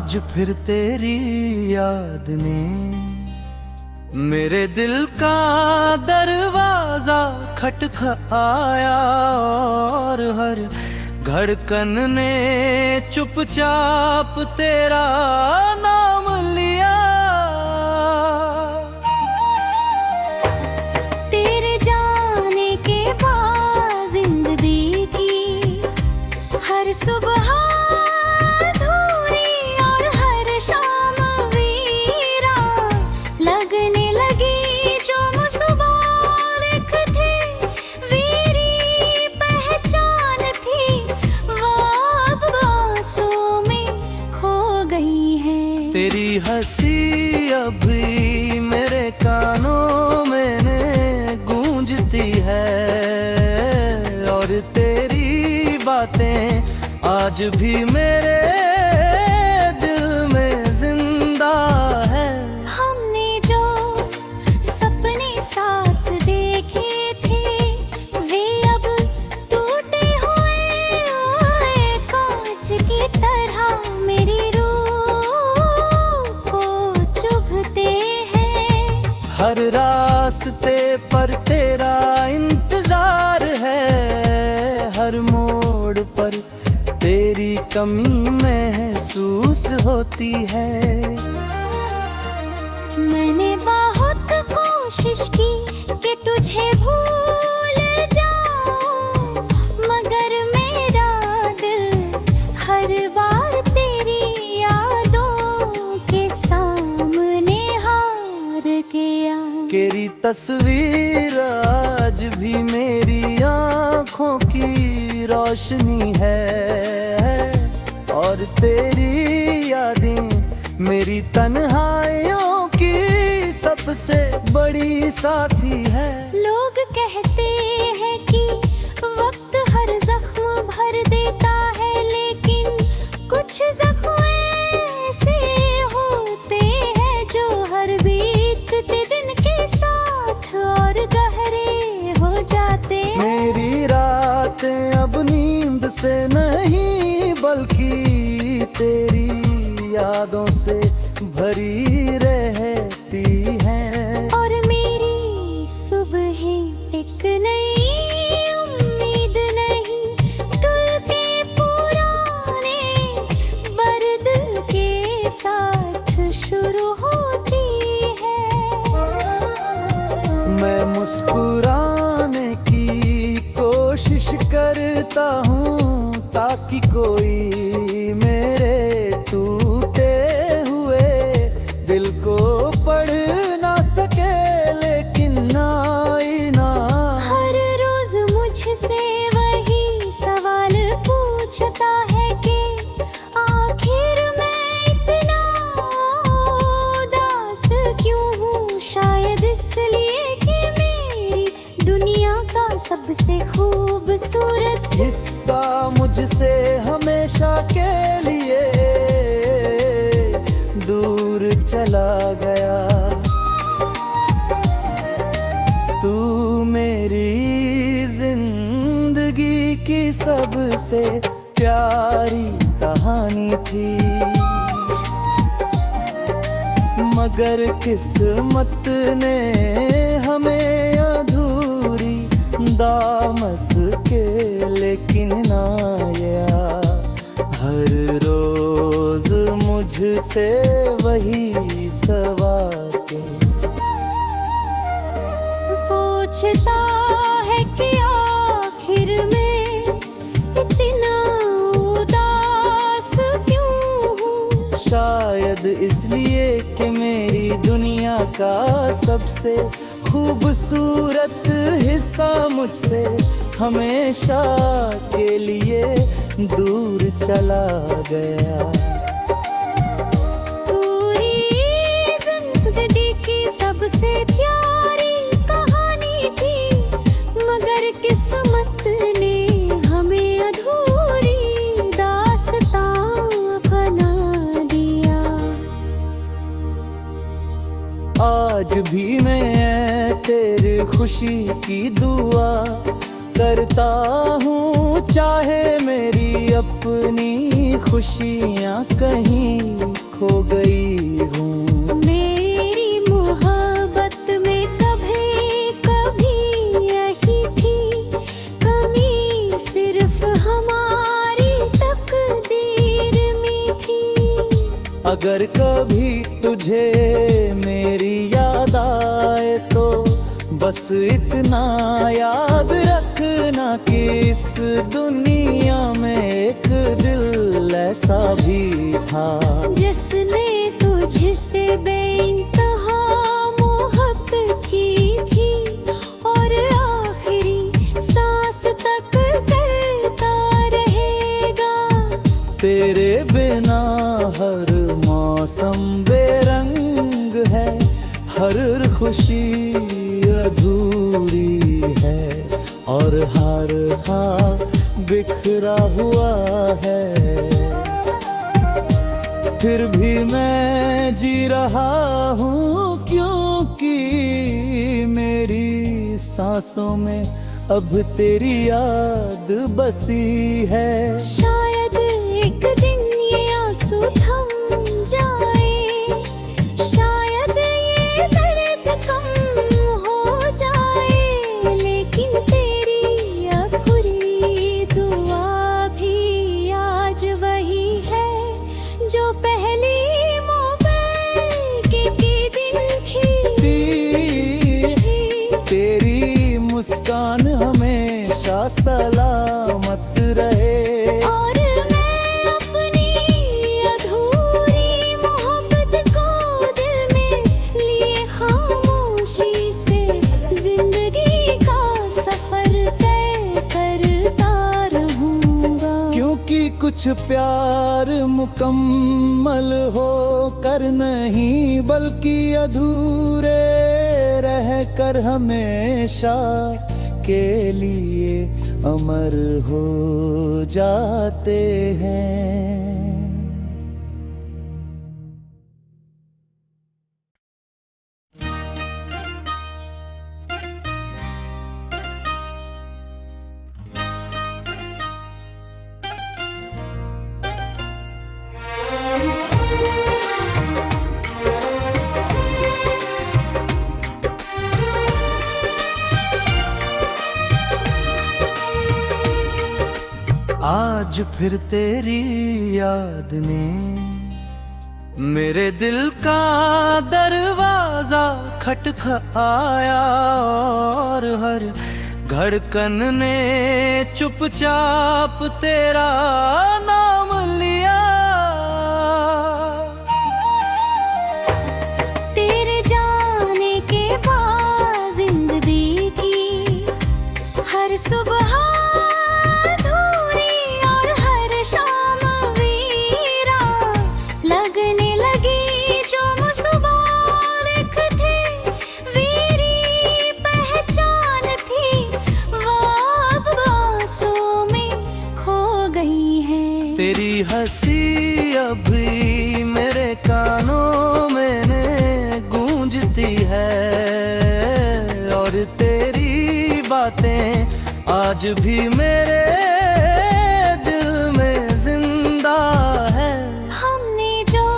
आज फिर तेरी याद ने मेरे दिल का दरवाजा खटखटाया और हर धड़कन ने चुपचाप तेरा नाम लिया। तेरे जाने के बाद जिंदगी की हर सुबह तेरी हंसी अभी मेरे कानों में गूंजती है और तेरी बातें आज भी मेरे दिल में जिंदा है। हमने जो सपने साथ देखे थे वे अब टूटे हुए कांच की तरह मेरी हर रास्ते पर तेरा इंतजार है, हर मोड़ पर तेरी कमी महसूस होती है। मैंने बहुत कोशिश की कि तुझे भूल जाऊं, मगर मेरा दिल हर बार तेरी यादों के सामने हार गया। तेरी तस्वीर आज भी मेरी आँखों की रोशनी है और तेरी यादें मेरी तन्हाइयों की सबसे बड़ी साथी है। लोग कहते हैं कि वक्त हर जख्म भर देता है, लेकिन कुछ जख्म ऐसे होते हैं जो हर बीतते दिन के साथ और गहरे हो जाते। मेरी रातें अब नींद से नहीं बल्कि तेरी यादों से भरी रहती हैं और मेरी सुबहें एक नई उम्मीद नहीं दिल के पुराने दर्द के साथ शुरू होती है। मैं मुस्कुराने की कोशिश करता हूँ ताकि कोई मेरे टूटे हुए दिल को पढ़ ना सके, लेकिन ना हर रोज मुझसे वही सवाल पूछता है कि आखिर मैं इतना उदास क्यों हूँ। शायद इसलिए कि मेरी दुनिया का सबसे खूबसूरत हिस्सा मुझसे हमेशा के लिए दूर चला गया। तू मेरी जिंदगी की सबसे प्यारी कहानी थी, मगर किस्मत ने हमें अधूरी दामस के लेकिन नाया। हर रोज मुझसे वही सवाल पूछता है कि आखिर में इतना उदास क्यों हूँ। शायद इसलिए कि मेरी दुनिया का सबसे खूबसूरत हिस्सा मुझसे हमेशा के लिए दूर चला गया। पूरी जिंदगी की सबसे प्यारी कहानी थी, मगर किस्मत ने हमें अधूरी दास्तां बना दिया। आज भी मैं तेरी खुशी की दुआ करता हूँ चाहे मेरी अपनी खुशियाँ कहीं खो गई हूँ। मेरी मोहब्बत में कभी कभी यही थी कमी, सिर्फ हमारी तकदीर में थी। अगर कभी तुझे मेरी याद आए तो बस इतना याद रखना कि इस दुनिया में एक दिल ऐसा भी था जिसने तुझसे बेइंतहा मोहब्बत की थी, और आखिरी सांस तक करता रहेगा। तेरे बिना हर मौसम बेरंग है, हर खुशी अधूरी है, और हर खाब बिखरा हुआ है। फिर भी मैं जी रहा हूँ क्योंकि मेरी सांसों में अब तेरी याद बसी है। शायद एक दिन ये आंसू थम जाए, शायद ये दर्द कम हो जाए, लेकिन तेरी आखिरी दुआ भी आज वही है जो पहली मोहब्बत के दिन थी। तेरी मुस्कान हमेशा सलामत रहे, और मैं अपनी अधूरी मोहब्बत को दिल में लिए खामोशी से जिंदगी का सफर तय करता रहूंगा। क्योंकि कुछ प्यार मुकम्मल हो कर नहीं बल्कि अधूरे रह कर हमेशा के लिए अमर हो जाते हैं। आज फिर तेरी याद ने मेरे दिल का दरवाजा खटखटाया, और हर धड़कन ने चुपचाप तेरा नाम लिया। तेरे जाने के बाद जिंदगी की हर सुबह तेरी हंसी अभी मेरे कानों में गूंजती है, और तेरी बातें आज भी मेरे दिल में जिंदा है। हमने जो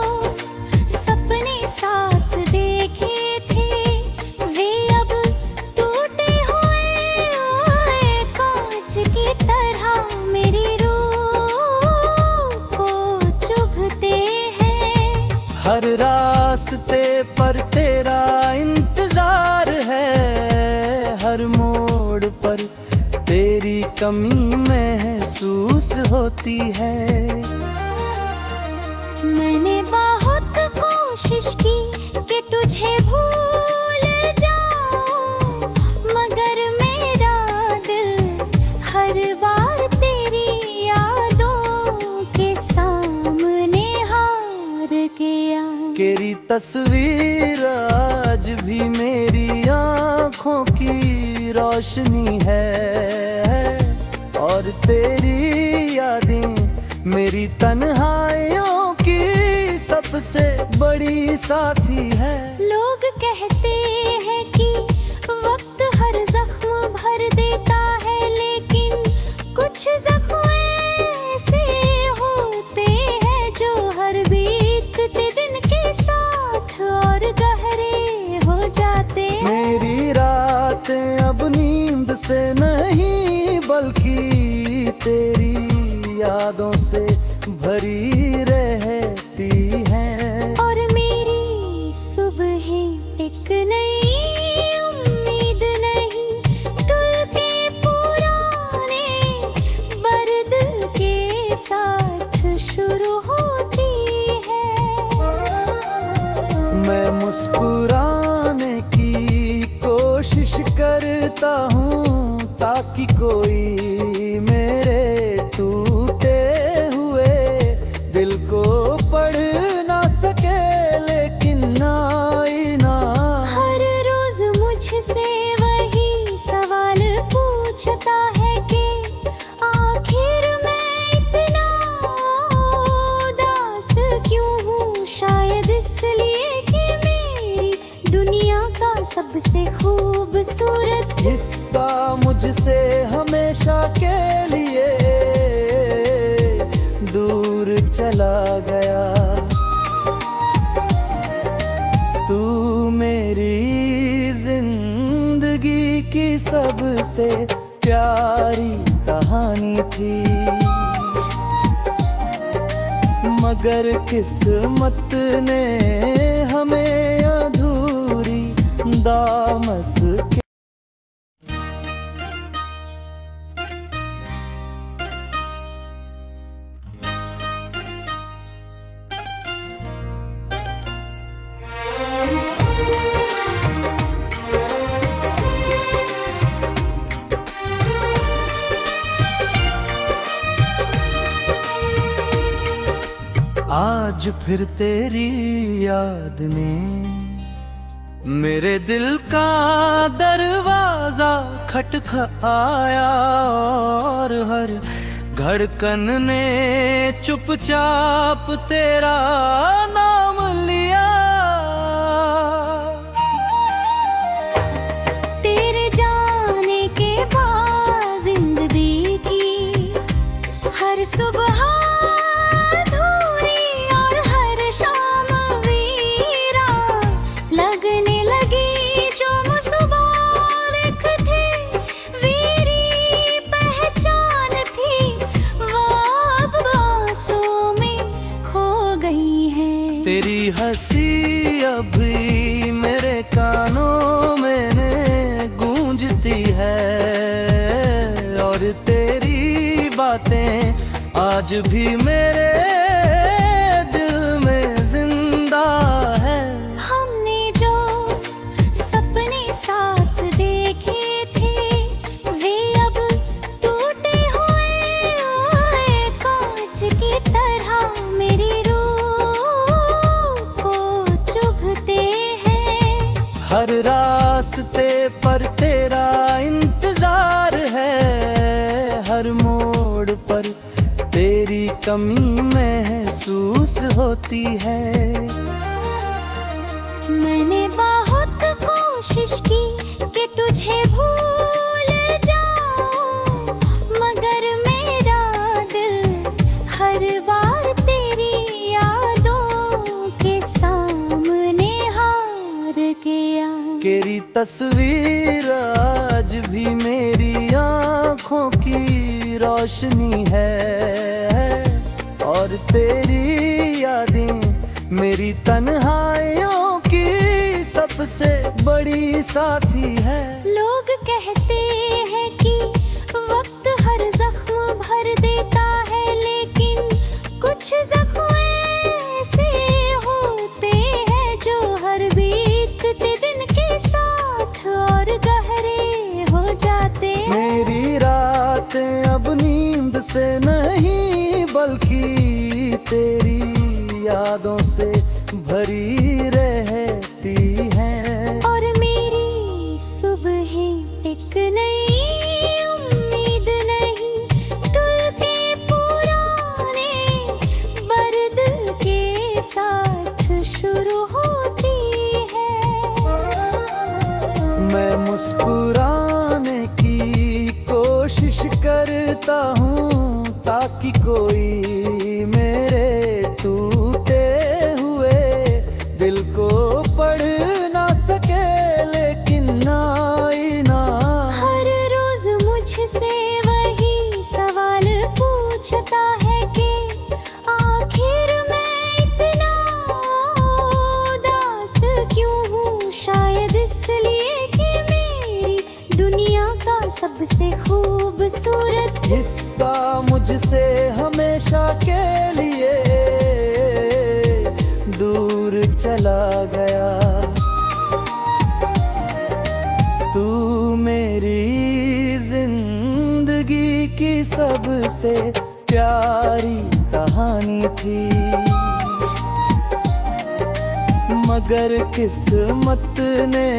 सपने साथ देखे थे वे अब टूटे हुए कांच की तरह मेरी हर रास्ते पर तेरा इंतजार है, हर मोड़ पर तेरी कमी महसूस होती है। मैंने बहुत कोशिश की कि तुझे भूल जाऊं, मगर मेरा दिल हर बार तेरी यादों के सामने हार गया। तेरी तस्वीर आज भी मेरी आँखों की रोशनी है, और तेरी यादें मेरी तन्हाइयों की सबसे बड़ी साथी है। लोग कहते हैं कि वक्त हर जख्म भर देता है, लेकिन रातें अब नींद से नहीं बल्कि तेरी यादों से भरी रहती हैं। और मेरी सुबह एक नई उम्मीद नहीं तुल के पुराने बर्द के साथ शुरू होती है। मैं मुस्कुराने की कोशिश करता हूँ ताकि कोई मेरे टूटे हुए दिल को पढ़ ना सके, लेकिन ना ही ना। हर रोज मुझसे वही सवाल पूछता है कि आखिर मैं इतना उदास क्यों हूँ। शायद इसलिए कि मेरी दुनिया का सबसे खूबसूरत हिस्सा मुझसे हमेशा के लिए दूर चला गया। तू मेरी जिंदगी की सबसे प्यारी कहानी थी, मगर किस्मत ने हमें अधूरी दामस के आज फिर तेरी याद ने मेरे दिल का दरवाजा खटखटाया और हर धड़कन ने चुपचाप तेरा नाम लिया। तेरे जाने के बाद जिंदगी की हर सुबह तेरी हंसी अभी मेरे कानों में गूंजती है और तेरी बातें आज भी मेरे दिल में जिंदा है। हमने जो सपने साथ देखे थे वे अब टूटे हुए कांच की तरह मेरी हर रास्ते पर तेरा इंतजार है, हर मोड़ पर तेरी कमी महसूस होती है। मैंने बहुत कोशिश की कि तुझे भूल जाऊं, मगर मेरा दिल हर बार तेरी यादों के सामने हार गया। तेरी तस्वीर आज भी मेरी आँखों की रोशनी है और तेरी यादें मेरी तन्हाइयों की सबसे बड़ी साथी है। लोग कहते हैं कि वक्त हर जख्म भर देता है, लेकिन कुछ जख्म ऐसे होते हैं जो हर बीतते दिन के साथ और गहरे हो जाते हैं। मेरी रातें अब नींद से नहीं बल्कि तेरी यादों से भरी रहती हैं। और मेरी सुबह एक नई उम्मीद नहीं तुल के पुराने बर्द के साथ शुरू होती है। मैं मुस्कुराने की कोशिश करता हूँ ताकि कोई मेरे टूटे हुए दिल सबसे खूबसूरत हिस्सा मुझसे हमेशा के लिए दूर चला गया। तू मेरी जिंदगी की सबसे प्यारी कहानी थी, मगर किस्मत ने